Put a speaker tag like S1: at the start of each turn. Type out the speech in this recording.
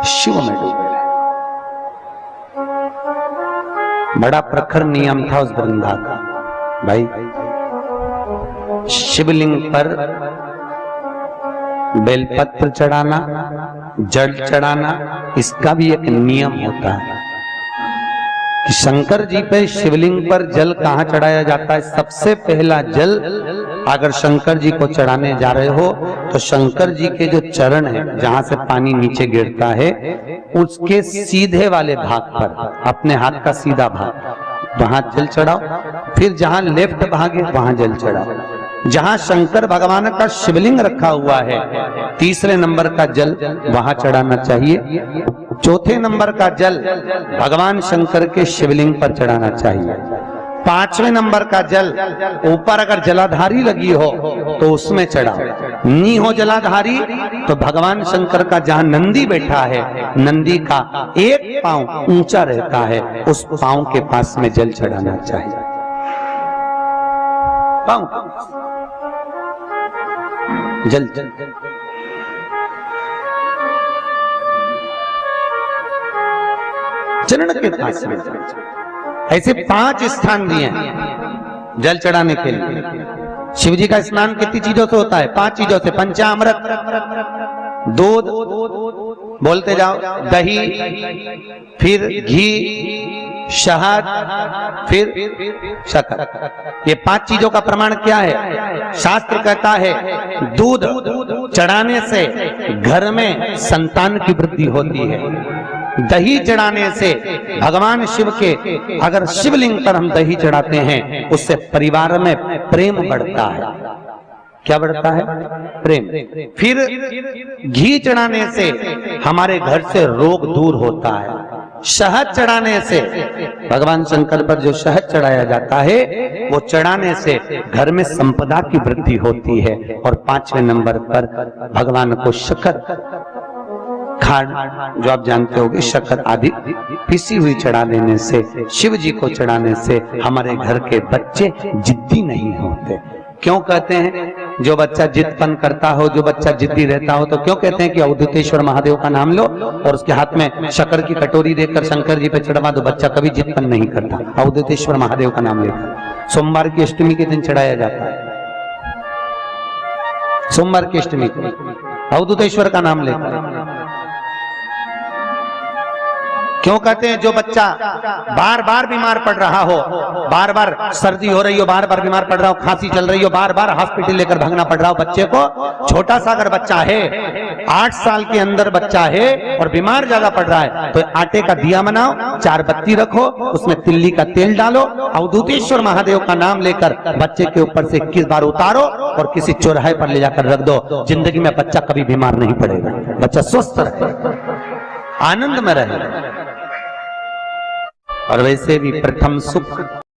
S1: शिव में डूबे रहे। बड़ा प्रखर नियम था उस वृंदा का। भाई शिवलिंग पर बेलपत्र चढ़ाना, जल चढ़ाना, इसका भी एक नियम होता है कि शंकर जी पे शिवलिंग पर जल कहां चढ़ाया जाता है। सबसे पहला जल अगर शंकर जी को चढ़ाने जा रहे हो तो शंकर जी के जो चरण है, जहां से पानी नीचे गिरता है, उसके सीधे वाले भाग पर, अपने हाथ का सीधा भाग, वहां जल चढ़ाओ। फिर जहां लेफ्ट भाग है वहां जल चढ़ाओ। जहां शंकर भगवान का शिवलिंग रखा हुआ है, तीसरे नंबर का जल वहां चढ़ाना चाहिए। चौथे नंबर का जल भगवान शंकर के शिवलिंग पर चढ़ाना चाहिए। पांचवें नंबर का जल ऊपर अगर जलाधारी लगी हो तो उसमें चढ़ाओ। नी हो जलाधारी तो भगवान शंकर का जहां नंदी बैठा है, नंदी का एक पांव ऊंचा रहता है, उस पांव के पास में जल चढ़ाना चाहिए। पांव जल जल चरण के पास में। ऐसे 5 स्थान दिए हैं जल चढ़ाने के लिए। शिव जी का स्नान कितनी चीजों से होता है? 5 चीजों से। पंचामृत, दूध, बोलते जाओ, दही, फिर घी, शहद, फिर शक्कर। ये 5 चीजों का प्रमाण क्या है? शास्त्र कहता है दूध चढ़ाने से घर में संतान की वृद्धि होती है। दही चढ़ाने से भगवान शिव के, अगर शिवलिंग पर हम दही चढ़ाते हैं, उससे परिवार में प्रेम बढ़ता है। क्या बढ़ता है? प्रेम। फिर घी चढ़ाने से हमारे घर से रोग दूर होता है। शहद चढ़ाने से, भगवान शंकर पर जो शहद चढ़ाया जाता है, वो चढ़ाने से घर में संपदा की वृद्धि होती है। और 5वें नंबर पर भगवान को शक्कर, खांड जो आप जानते होंगे, शक्कर आदि पिसी हुई चढ़ा देने से, शिव जी को चढ़ाने से हमारे घर के बच्चे जिद्दी नहीं होते। क्यों कहते हैं? जो बच्चा जिद्दपन करता हो, जो बच्चा जिद्दी रहता हो, तो क्यों कहते हैं कि अवधूतेश्वर महादेव का नाम लो और उसके हाथ में शक्कर की कटोरी देकर शंकर जी पे चढ़वा दो, बच्चा कभी जिद्दपन नहीं करता। अवधूतेश्वर महादेव का नाम लेकर सोमवार की अष्टमी के दिन चढ़ाया जाता है। सोमवार की अष्टमी को अवधूतेश्वर का नाम लेकर। क्यों कहते हैं? जो बच्चा बार बार बीमार पड़ रहा हो, बार बार सर्दी हो रही हो, बार बार बीमार पड़ रहा हो, खांसी चल रही हो, बार बार हॉस्पिटल लेकर भागना पड़ रहा हो बच्चे को, छोटा सा अगर बच्चा है, 8 साल के अंदर बच्चा है और बीमार ज्यादा पड़ रहा है, तो आटे का दिया बनाओ, 4 बत्ती रखो, उसमें तिल्ली का तेल डालो, अवधूतेश्वर महादेव का नाम लेकर बच्चे के ऊपर से 21 बार उतारो और किसी चौराहे पर ले जाकर रख दो। जिंदगी में बच्चा कभी बीमार नहीं पड़ेगा, बच्चा स्वस्थ रहे, आनंद में रहे। और वैसे भी प्रथम सुख